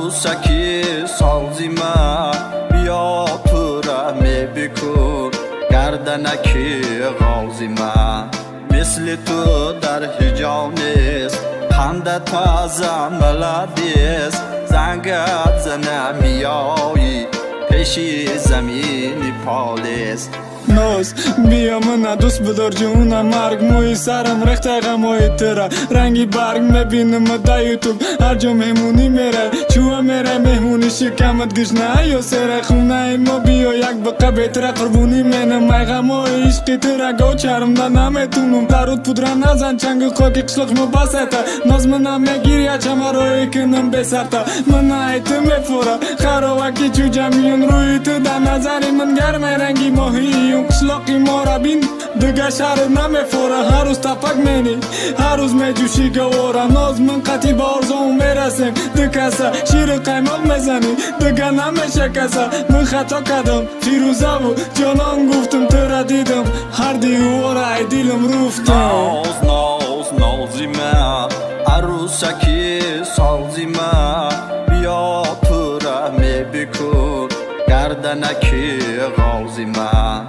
عروسکی سازیما بیا تو را می بکن گردنکی غازیما مثل تو در هجا نیست خنده تازه ملادیست زنگت زنه میایی پیشی زمین پالیست ناز بیا من دوست بدار جونم مرگ موی سرم ریخته غمای تره رنگی برگ میبینم در یوتیوب هر جا مهمونی میره چوه میره مهمونی شکمت گشنه یا سره خونه ما بیا یک بقه بهتره قربونی منم مای غمای عشقی تره گو چرم ده نمیتونم درود پودره نزن چنگ خاکی قشلق ما بسته ناز منم میگیری چمه روی کنم بسرته من ایتو میفوره خراوکی چو جمیون روی تو در نظری من گرم رنگی ماهی قشلاقی ما را بین دیگه شهر نمیفوره هر روز تپک منی هر روز میجوشی گواره ناز من قطعی با آرزوم میرسیم دکسه شیر قیمق میزنی دیگه نمیشه کسه من خطا کردم فیروزه بود جانان گفتم تو را دیدم هر دیواره ای دیلم رفتم ناز ناز نازیما عروسکی سازیما بیا تو را می بکن گردنکی غازیما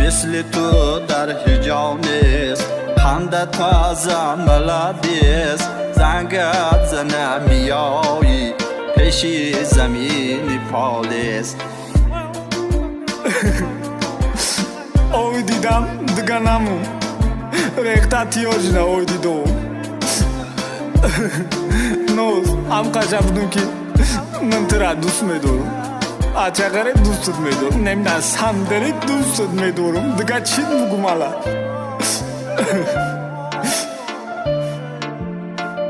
مثل تو در هجا نیست خنده تازه ملادیست زنگت زنه میایی پیشی زمین پالیست اوی دیدم دیگه نمون ریخته تیاج نه اوی دیدم نوز هم قشب بودم که من تو را دوست میدارم چقدر دوستت میدارم نمیدن صندلی دوستت میدارم دیگه چی بگم الان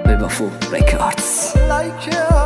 Bebafo Records. like